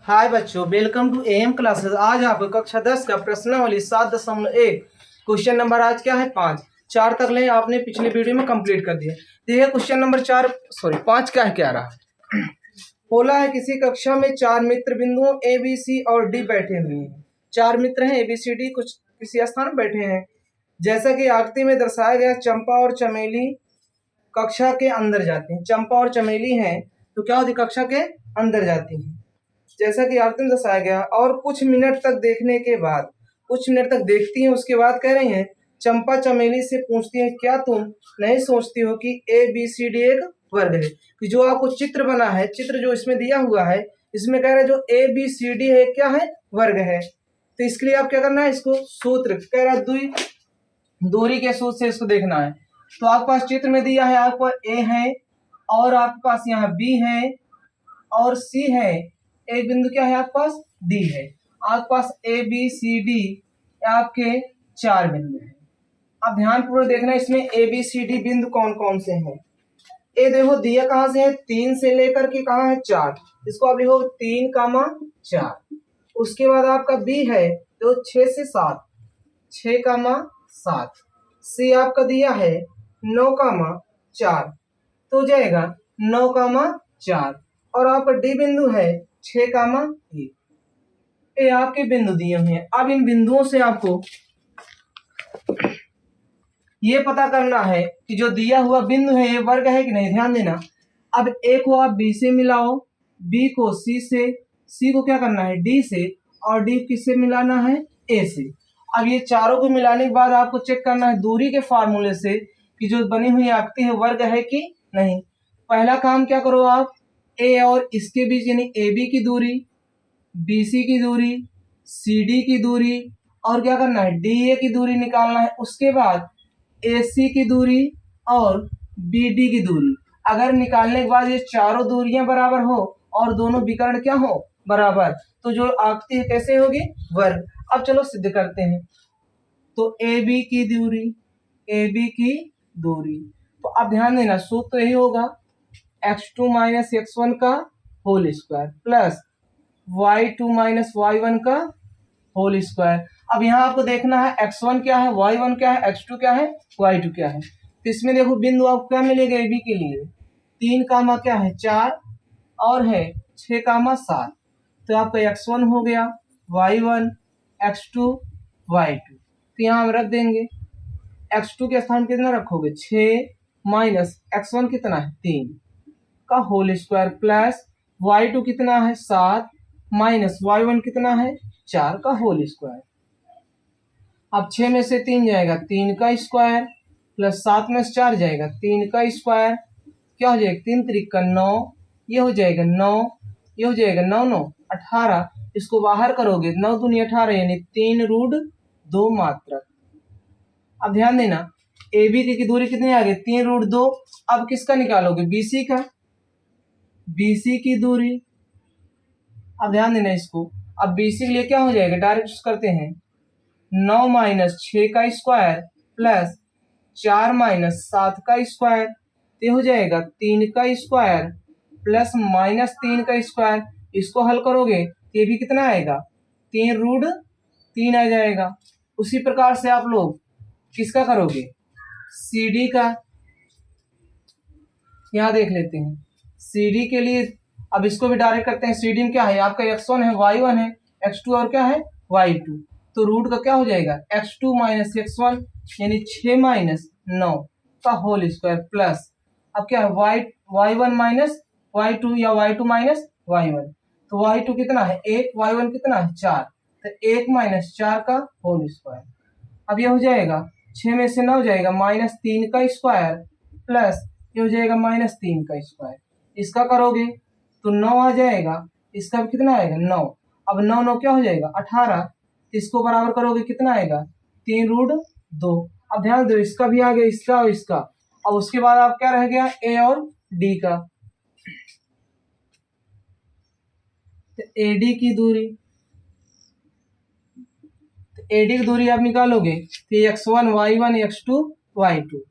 हाय बच्चों, welcome to am classes. आज आपको कक्षा 10 का प्रश्नावली 7.1 क्वेश्चन नंबर आज क्या है 5 4 तक ले आपने पिछले वीडियो में कंप्लीट कर दिया। देखिए क्वेश्चन नंबर 5 क्या है, क्या रहा। बोला है किसी कक्षा में 4 मित्र बिंदुओं ए बी सी और डी बैठे हुए हैं। 4 मित्र हैं ए बी सी डी, कुछ किसी स्थान में बैठे हैं। जैसा कि आकृति में दर्शाया गया, चंपा और चमेली कक्षा के अंदर जाती हैं। चंपा और चमेली हैं तो क्या होती, कक्षा के अंदर जाती हैं, जैसा कि आकृति में दर्शाया गया। और कुछ मिनट तक देखने के बाद, कुछ मिनट तक देखती हैं, उसके बाद कह रही हैं, चंपा चमेली से पूछती है, क्या तुम नहीं सोचती हो कि ए बी सी डी एक वर्ग है। कि जो आपको चित्र बना है, चित्र जो इसमें दिया हुआ है, इसमें कह रहा है जो ए बी सी डी है क्या है, वर्ग है। तो इसके लिए आप क्या करना है, इसको सूत्र कह रहा है दूरी के सूत्र से इसको देखना है। तो आपके पास चित्र में दिया है, आपके पास ए है और आपके पास यहाँ बी है और सी है, एक बिंदु क्या है आपके पास, डी है। आपके पास ए बी सी डी आपके 4 बिंदु हैं। अब ध्यान पूर्वक देखना, इसमें ए बी सी डी बिंदु कौन कौन से हैं। ए देखो दिया कहाँ से है, 3 से लेकर के कहाँ है 4, इसको आप लिखो 3, 4। उसके बाद आपका बी है तो 6 से 7, 6, 7। सी आपका दिया है 9, 4, तो जाएगा 9, 4। और आपका डी बिंदु है 6, 1। ये आपके बिंदु दिए हुए हैं। अब इन बिंदुओं से आपको ये पता करना है कि जो दिया हुआ बिंदु है ये वर्ग है कि नहीं। ध्यान देना, अब ए को आप बी से मिलाओ, बी को सी से, सी को क्या करना है डी से, और डी किससे मिलाना है, ए से। अब ये चारों को मिलाने के बाद आपको चेक करना है दूरी के फार्मूले से कि जो बनी हुई आकृति है वर्ग है कि नहीं। पहला काम क्या करो आप, ए और इसके बीच यानी ए बी की दूरी, बी सी की दूरी, सी डी की दूरी, और क्या करना है डी ए की दूरी निकालना है। उसके बाद ए सी की दूरी और बी डी की दूरी। अगर निकालने के बाद ये चारों दूरियां बराबर हो और दोनों विकर्ण क्या हो, बराबर, तो जो आकृति है कैसे होगी, वर्ग। अब चलो सिद्ध करते हैं। तो ए बी की दूरी, ए बी की दूरी, तो अब ध्यान देना सूत्र तो यही होगा, x2 माइनस x1 का whole square plus y2 minus y1 का होल स्क्वायर। अब यहाँ आपको देखना है x1 क्या है, y1 क्या है, x2 क्या है, y2 क्या है। तो इसमें देखो बिंदु आपको क्या मिलेगा ए बी के लिए, 3, 4 और है 6, 7। तो आपका x1 हो गया, y1, x2, y2। तो यहाँ हम रख देंगे, x2 के स्थान कितना रखोगे 6 माइनस x1 कितना है 3 का होल स्क्वायर प्लस y2 कितना है 7 माइनस y1 कितना है 4 का होल स्क्वायर। अब 6 में से 3 जाएगा 3 का स्क्वायर प्लस 7 में से 4 जाएगा 3 का स्क्वायर, क्या हो जाएगा 3 त्रिक 9, ये हो जाएगा 9, ये हो जाएगा 9, 9, 18। इसको बाहर करोगे 9 दूनी 18 यानी 3√2 मात्रक। अब ध्यान देना ए बी की दूरी कितनी आ गई 3√2। अब किसका निकालोगे, बीसी का, बीसी की दूरी। अब ध्यान देना इसको, अब बीसी के लिए क्या हो जाएगा, डायरेक्ट करते हैं 9 माइनस 6 का स्क्वायर प्लस 4 माइनस 7 का स्क्वायर, ये हो जाएगा 3 का स्क्वायर प्लस माइनस 3 का स्क्वायर। इसको हल करोगे ये भी कितना आएगा 3√3 आ जाएगा। उसी प्रकार से आप लोग किसका करोगे, सी डी का। यहाँ देख लेते हैं सी डी के लिए, अब इसको भी डायरेक्ट करते हैं। सी डी में क्या है आपका x1 है, y1 है, x2 और क्या है y2। तो रूट का क्या हो जाएगा x2 माइनस x1 यानी 6 माइनस 9 का होल स्क्वायर प्लस अब क्या है y1 माइनस y2 या y2 माइनस y1। तो y2 कितना है 1, y1 कितना है 4, तो 1 माइनस 4 का होल स्क्वायर। अब ये हो जाएगा 6 में से 9 जाएगा माइनस 3 का स्क्वायर प्लस ये हो जाएगा माइनस 3 का स्क्वायर। इसका करोगे तो 9 आ जाएगा, इसका भी कितना आएगा 9। अब 9 क्या हो जाएगा 18। इसको बराबर करोगे कितना आएगा 3√2। अब ध्यान दो इसका भी आ गया, इसका और इसका। अब उसके बाद आप क्या रह गया ए और डी का। तो एडी की दूरी, एडी की दूरी आप निकालोगे तो x1 y1 x2 y2।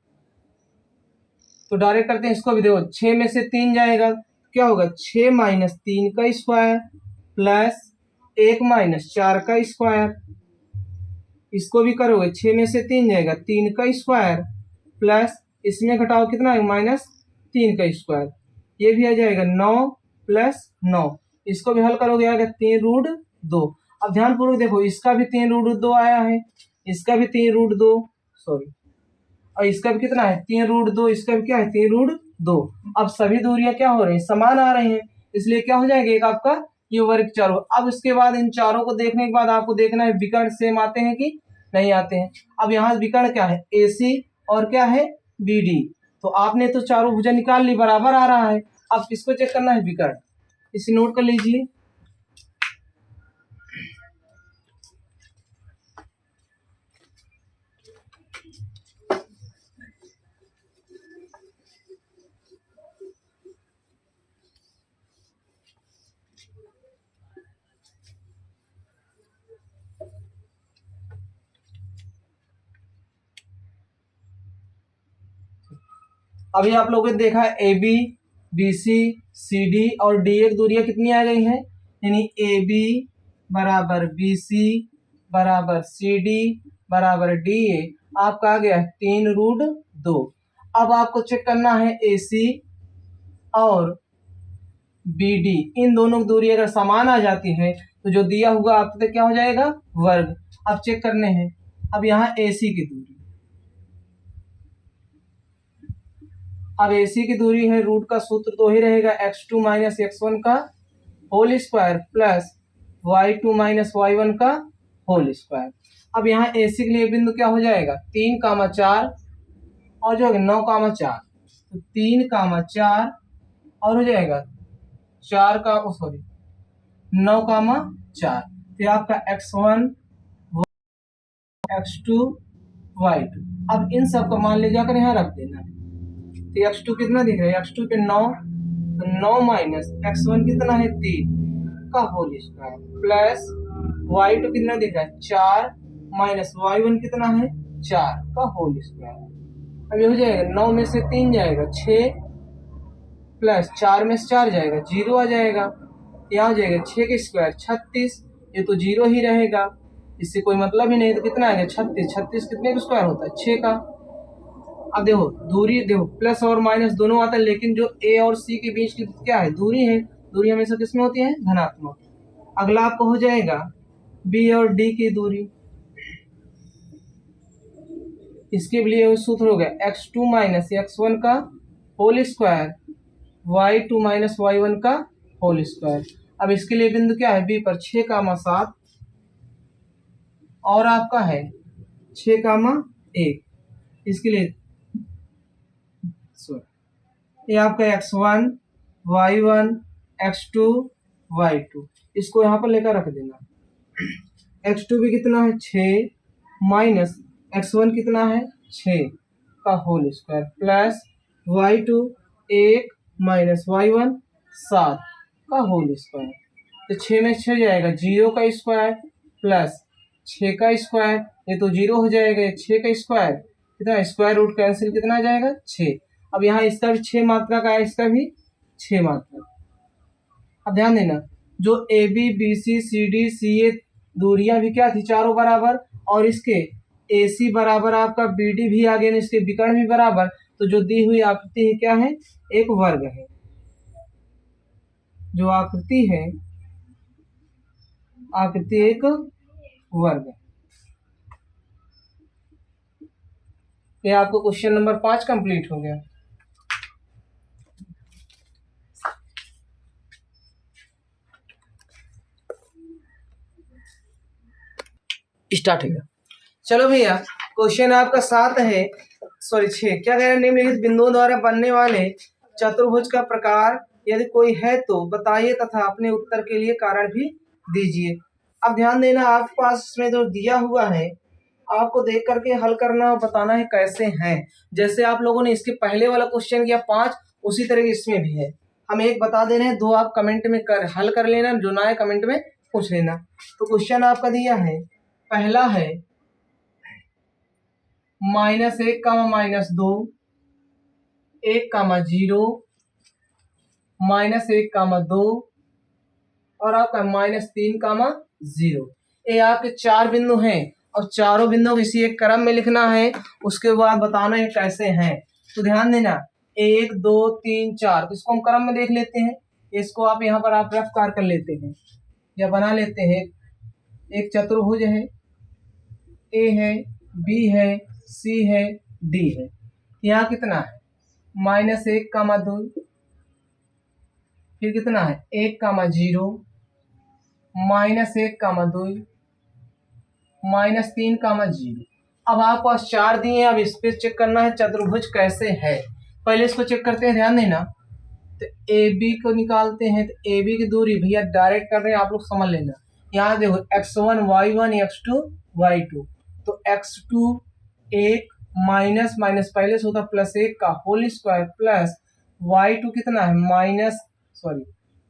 तो डायरेक्ट करते हैं इसको भी, देखो 6 में से 3 जाएगा क्या होगा 6 माइनस 3 का स्क्वायर प्लस 1 माइनस 4 का स्क्वायर, इसको भी करोगे 6 में से 3 जाएगा 3 का स्क्वायर, प्लस इसमें घटाओ कितना है माइनस 3 का स्क्वायर, ये भी आ जाएगा 9 प्लस 9, इसको भी हल करोगे आएगा 3 रूट 2। अब ध्यानपूर्वक देखो, इसका भी 3 रूट 2 आया है, इसका भी 3 रूट 2, सॉरी, और इसका भी कितना है 3 रूट 2, इसका भी क्या है 3 रूट 2। अब सभी दूरियां क्या हो रही हैं, समान आ रही हैं, इसलिए क्या हो जाएगा एक आपका ये वर्ग चारों। अब इसके बाद इन चारों को देखने के बाद आपको देखना है विकर्ण सेम आते हैं कि नहीं आते हैं। अब यहाँ विकर्ण क्या है AC और क्या है BD, तो आपने तो चारों भुजा निकाल ली, बराबर आ रहा है। अब किसको चेक करना है विकर्ण, इसे नोट कर लीजिए। अभी आप लोगों ने देखा AB BC CD और DA की दूरियां कितनी आ गई हैं, यानी AB बराबर BC बराबर CD बराबर DA आपका आ गया है 3 रूट 2। अब आपको चेक करना है AC और BD, इन दोनों की दूरी अगर समान आ जाती है तो जो दिया हुआ आपको क्या हो जाएगा वर्ग। अब चेक करने हैं, अब यहाँ AC की दूरी, अब AC की दूरी है, रूट का सूत्र तो ही रहेगा x2 माइनस x1 का whole square plus y2 minus y1 का होल स्क्वायर। अब यहाँ AC के लिए बिंदु क्या हो जाएगा 3,4 और जो है 9,4, तो 3,4 और हो जाएगा 9,4, तो आपका x1 x2 y2। अब इन सब को मान ले जाकर यहाँ रख देना है, तो x2 कितना दिख रहा है, x2 पे 9, तो 9 माइनस x1 कितना है 3 का होल स्क्वायर प्लस y2 कितना दिख रहा है 4 माइनस y1 कितना है 4 का होल स्क्वायर। अब ये हो जाएगा 9 में से 3 जाएगा 6 प्लस 4 में से 4 जाएगा 0 आ जाएगा, यहाँ हो जाएगा 6 का स्क्वायर 36, ये तो 0 ही रहेगा, इससे कोई मतलब ही नहीं, तो कितना आएगा 36, 36 कितने का स्क्वायर होता है 6 का। अब देखो दूरी, देखो प्लस और माइनस दोनों आता है, लेकिन जो A और C के बीच की क्या है दूरी है, दूरी हमेशा किसमें होती है धनात्मक। अगला आपको हो जाएगा B और D की दूरी, इसके लिए सूत्र हो गया x2 माइनस x1 का whole square y2 minus y1 का होल स्क्वायर। अब इसके लिए बिंदु क्या है B पर 6,7 और आपका है 6,1, इसके लिए ये आपका x1 y1 x2 y2, इसको यहाँ पर लेकर रख देना। x2 भी कितना है 6 माइनस x1 कितना है 6 का whole square plus y2 1 minus y1 7 का होल स्क्वायर, तो 6 में 6 जाएगा 0 का स्क्वायर प्लस 6 का स्क्वायर, ये तो 0 हो जाएगा, 6 का स्क्वायर कितना, स्क्वायर रूट कैंसिल कितना आ जाएगा 6। अब यहाँ इसका भी 6 मात्रा का है, इसका भी 6 मात्रा। अब ध्यान देना, जो AB BC CD CA दूरियां भी क्या थी चारों बराबर, और इसके AC बराबर आपका BD भी आ गया, इसके विकर्ण भी बराबर, तो जो दी हुई आकृति है क्या है एक वर्ग है, जो आकृति है आकृति एक वर्ग है। ये आपको क्वेश्चन नंबर 5 कंप्लीट हो गया। स्टार्ट है। चलो भैया क्वेश्चन आपका 7 है, सॉरी 6, क्या कह रहे हैं, निम्नलिखित बिंदुओं द्वारा बनने वाले चतुर्भुज का प्रकार यदि कोई है तो बताइए तथा अपने उत्तर के लिए कारण भी दीजिए। अब ध्यान देना, आपके पास इसमें जो दिया हुआ है आपको देख करके हल करना और बताना है कैसे हैं। जैसे आप लोगों ने इसके पहले वाला क्वेश्चन किया 5, उसी तरह के इसमें भी है। हम एक बता दे रहे हैं, 2 आप कमेंट में हल कर लेना, जो ना है कमेंट में पूछ लेना। तो क्वेश्चन आपका दिया है, पहला है -1 -2 1 0 -1 2 और आपका -3, 0। ये आपके 4 बिंदु हैं और चारों बिंदुओं को इसी एक क्रम में लिखना है, उसके बाद बताना है कैसे हैं। तो ध्यान देना 1 2 3 4, तो इसको हम क्रम में देख लेते हैं। इसको आप यहाँ पर आप रफ कार कर लेते हैं या बना लेते हैं। एक चतुर्भुज है, ए है, बी है, सी है, डी है। यहाँ कितना है -1, 2, फिर कितना है 1, 0, -1, 2, -3, 0। अब आपके पास 4 दिए हैं, अब इस पे चेक करना है चतुर्भुज कैसे है। पहले इसको चेक करते हैं, ध्यान देना। तो ए बी को निकालते हैं, तो ए बी की दूरी भैया डायरेक्ट कर रहे हैं, आप लोग समझ लेना। यहाँ देखो x1 y1 x2 y2, तो x2 1 माइनस माइनस पहले से होता +1 का होल स्क्वायर प्लस y2 कितना है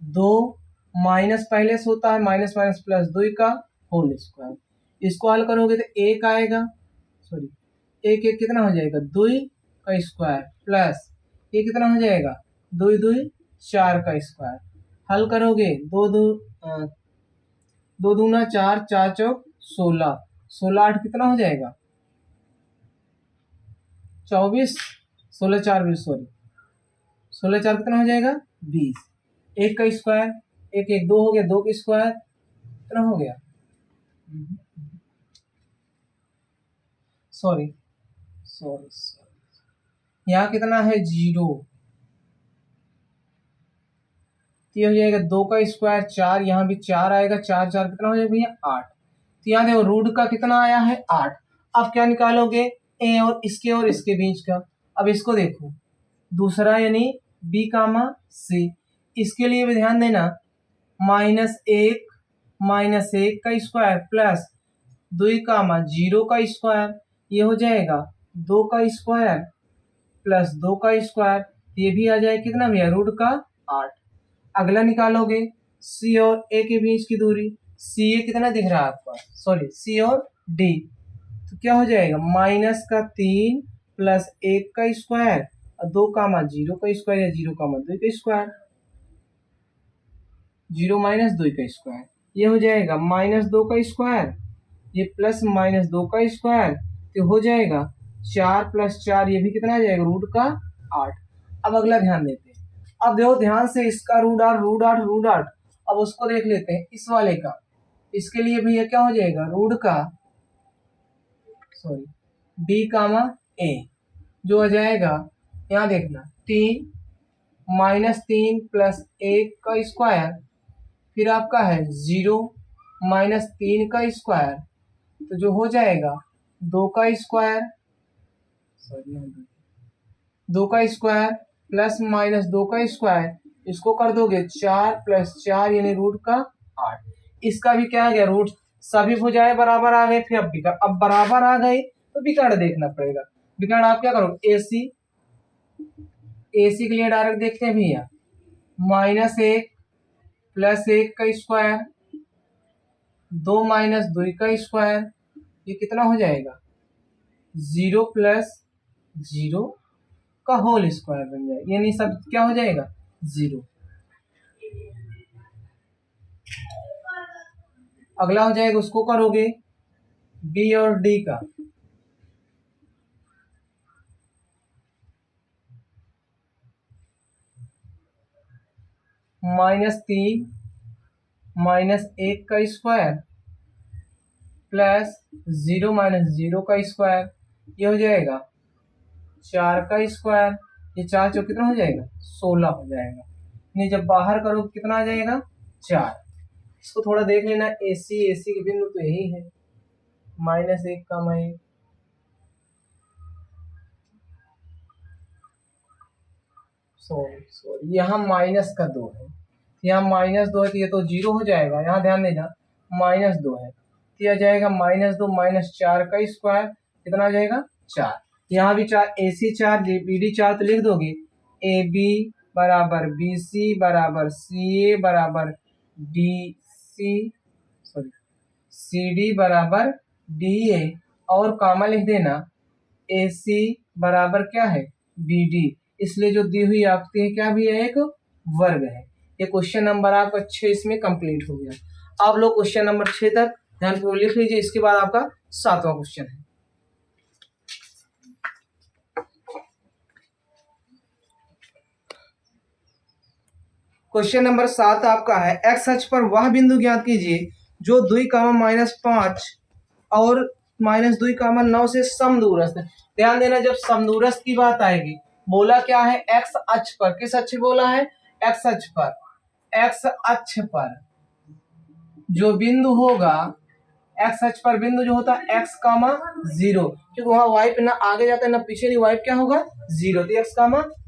2 माइनस पहले से होता है माइनस माइनस +2 का होल स्क्वायर। इसको हल करोगे तो 1 आएगा, 1 1 कितना हो जाएगा 2 का स्क्वायर प्लस ये कितना हो जाएगा 2 2 4 का स्क्वायर। हल करोगे 2 2 2 दूना 4, 4 चौक 16, 16 8 कितना हो जाएगा 24, 16 4 20 16 4 कितना हो जाएगा 20। 1 का स्क्वायर 1 1 2 हो गया, 2 का स्क्वायर कितना हो गया सॉरी यहाँ कितना है 0, तो हो जाएगा 2 का स्क्वायर 4, यहाँ भी 4 आएगा, 4 4 कितना हो जाएगा भैया 8। तो यहाँ देखो रूट का कितना आया है 8। अब क्या निकालोगे ए और इसके बीच का। अब इसको देखो दूसरा यानी बी कामा सी, इसके लिए भी ध्यान देना -1 का स्क्वायर प्लस 2 कामा 0 का स्क्वायर, ये हो जाएगा 2 का स्क्वायर प्लस 2 का स्क्वायर, ये भी आ जाएगा कितना भैया रूट का 8। अगला निकालोगे सी और ए के बीच की दूरी, सी ए कितना दिख रहा है आपका सी और डी, तो क्या हो जाएगा -3 प्लस 1 का स्क्वायर और 2 कामा 0 का स्क्वायर या 0 कामा 2 का स्क्वायर, 0 - 2 का स्क्वायर, ये हो जाएगा -2 का स्क्वायर, ये प्लस -2 का स्क्वायर, तो हो जाएगा 4 + 4, ये भी कितना आ जाएगा रूट का 8। अब अगला ध्यान देते हैं। अब देखो ध्यान से, इसका रूट 8। अब उसको देख लेते हैं इस वाले का। इसके लिए भैया क्या हो जाएगा रूट का डी कामा ए, जो हो जाएगा यहाँ देखना 3 -3 प्लस 1 का स्क्वायर, फिर आपका है 0 -3 का स्क्वायर, तो जो हो जाएगा 2 का स्क्वायर 2 का स्क्वायर प्लस -2 का स्क्वायर, इसको कर दोगे 4 + 4 यानी रूट का 8। इसका भी क्या आ गया रूट, सभी भुजाएं बराबर आ गए, फिर अब बराबर आ गई तो विकर्ण देखना पड़ेगा। विकर्ण आप क्या करोगे AC के लिए डायरेक्ट देखते हैं भैया -1 + 1 का स्क्वायर 2 - 2 का स्क्वायर, ये कितना हो जाएगा 0 + 0 का होल स्क्वायर बन जाएगा, यानी सब क्या हो जाएगा 0। अगला हो जाएगा उसको करोगे बी और डी का, -3 -1 का स्क्वायर प्लस 0 - 0 का स्क्वायर, ये हो जाएगा 4 का स्क्वायर, ये 4 चौक कितना हो जाएगा 16 हो जाएगा, नहीं जब बाहर करो कितना आ जाएगा 4। इसको थोड़ा देख लेना, AC के बिंदु तो यही है -1 का सॉरी यहाँ -2 है, यहाँ -2 है तो ये तो 0 हो जाएगा। यहाँ ध्यान देना -2 है तो यह जाएगा -2 - 4 का स्क्वायर, कितना आ जाएगा 4। यहाँ भी 4, AC 4 BD 4, तो लिख दोगे AB बराबर BC बराबर CA बराबर CD बराबर DA, और कामा लिख देना AC बराबर क्या है BD, इसलिए जो दी हुई आकृति है क्या भी है एक वर्ग है। ये क्वेश्चन नंबर आपका 6 इसमें कंप्लीट हो गया। आप लोग क्वेश्चन नंबर 6 तक ध्यानपूर्वक लिख लीजिए। इसके बाद आपका 7वां क्वेश्चन है। क्वेश्चन नंबर 7 आपका है, एक्स अक्ष पर वह बिंदु ज्ञात कीजिए जो 2, -5 और -2, 9 से समदूरस्थ है। ध्यान देना, जब समदूरस्थ की बात आएगी, बोला क्या है, एक्स अक्ष पर। किस अक्ष बोला है? एक्स अक्ष पर। एक्स अक्ष पर जो बिंदु होगा, एक्स अक्ष पर बिंदु जो होता है x, 0, क्योंकि वहां वाई पे ना आगे जाता है ना पीछे, नहीं, वाई क्या होगा 0, तो x,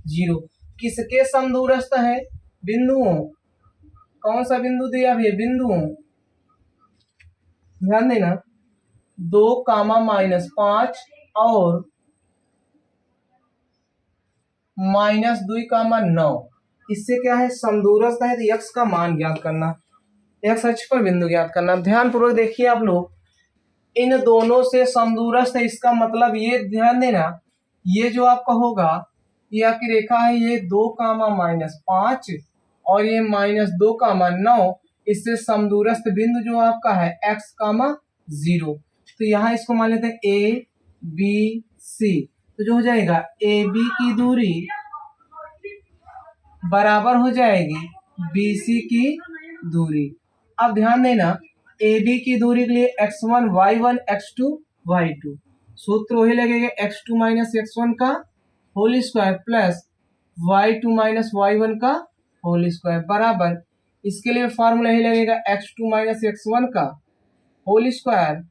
0 किसके समदूरस्थ है? बिंदुओं। कौन सा बिंदु दिया भैया? बिंदुओं। ध्यान देना, 2, -5 और -2, इससे क्या है? समदूरस्थ है, तो x का मान ज्ञात करना, x अक्ष पर बिंदु ज्ञात करना। ध्यान पूर्वक देखिए आप लोग, इन दोनों से समदूरस्थ है, इसका मतलब ये ध्यान देना, ये जो आपका होगा, ये आपकी रेखा है, ये 2, -5 और ये -2, इससे समदूरस्थ बिंदु जो आपका है x, 0। तो यहाँ इसको मान लेते हैं ए बी सी। तो जो हो जाएगा ए बी की दूरी बराबर हो जाएगी बी सी की दूरी। अब ध्यान देना, ए बी की दूरी के लिए x1 y1 x2 y2, सूत्र वही लगेगा x2 - x1 का whole square plus y2 - y1 का होल स्क्वायर बराबर, इसके लिए फॉर्मूला ही लगेगा x2 - x1 का whole square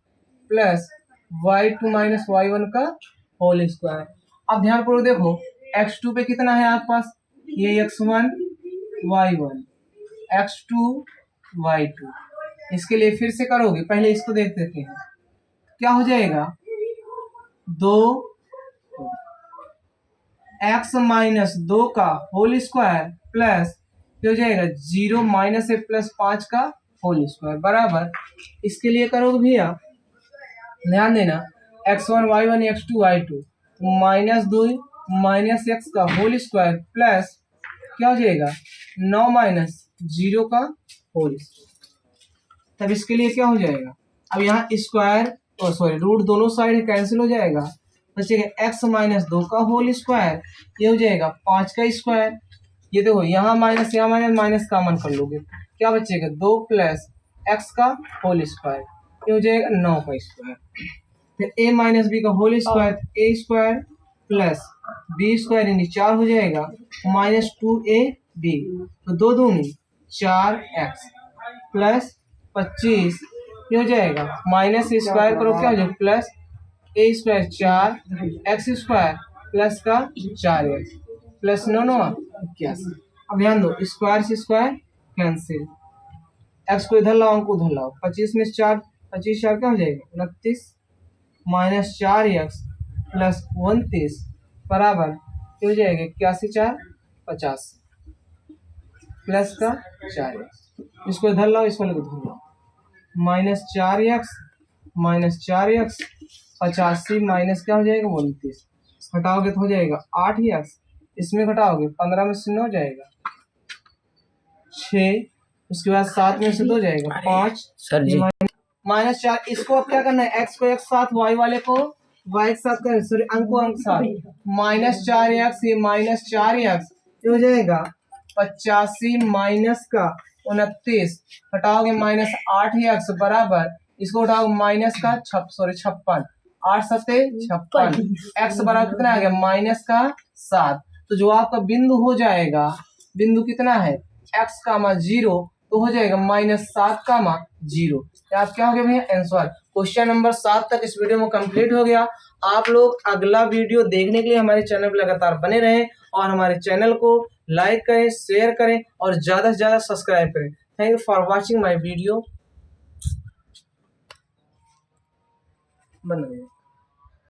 plus y2 - y1 का होल स्क्वायर। अब ध्यानपूर्वक देखो, x2 पे कितना है आपके पास? ये x1 y1 x2 y2। इसके लिए फिर से करोगे, पहले इसको देख देते हैं क्या हो जाएगा। 2x - 2 का होल स्क्वायर प्लस हो जाएगा 0 -1 + 5 का होल स्क्वायर बराबर, इसके लिए करोगे भैया, ध्यान देना, x1 y1 x2 y2, -2 -x का होल स्क्वायर प्लस क्या हो जाएगा 9 - 0 का होल स्क्वायर। तब इसके लिए क्या हो जाएगा, अब यहाँ स्क्वायर सॉरी रूट दोनों साइड कैंसिल हो जाएगा, बचेगा x - 2 का होल स्क्वायर, ये हो जाएगा 5 का स्क्वायर। ये देखो, यहाँ माइनस यहाँ माइनस, माइनस कॉमन कर लोगे, क्या बचेगा 2 + x का होल स्क्वायर, ये हो जाएगा 9 का स्क्वायर। फिर a - b का whole square, a square plus b square यानी 4 हो जाएगा -2ab, तो 2 दूनी 4x प्लस 25, ये हो जाएगा माइनस स्क्वायर करो, क्या हो जाएगा plus a square 4x square plus का 4x प्लस 9 81। अब ध्यान दो, स्क्वायर से स्क्वायर कैंसिल, x को इधर लाओ, अंक उधर लाओ, 25 में 4, 25 4 क्या हो जाएगा 29 -4x प्लस 29 बराबर, ये हो जाएगा 81 4 50 प्लस का 4x, इसको इधर लाओ, इसको उधर लाओ, -4x 85 माइनस क्या हो जाएगा 29, घटाओगे तो हो जाएगा 8x, इसमें घटाओगे 15 में से 9 जाएगा 6, उसके बाद 7 में से 2 जाएगा 5 सर जी -4। इसको अब क्या करना है, x को एक साथ, y वाले को y के साथ करें, सॉरी अंक को अंक साथ, -4x ये -4x, ये हो जाएगा 85 माइनस का 29, हटाओगे -8x बराबर, इसको उठाओगे माइनस का 56, 8 सत्ते 56, x बराबर कितना आ गया माइनस का 7। तो जो आपका बिंदु हो जाएगा, बिंदु कितना है x, 0, तो हो जाएगा -7, 0। आप क्या हो गया भैया आंसर। क्वेश्चन नंबर 7 तक इस वीडियो में कंप्लीट हो गया। आप लोग अगला वीडियो देखने के लिए हमारे चैनल पर लगातार बने रहें और हमारे चैनल को लाइक करें, शेयर करें और ज्यादा से ज्यादा सब्सक्राइब करें। Thank you for watching my video. बंद हो गया।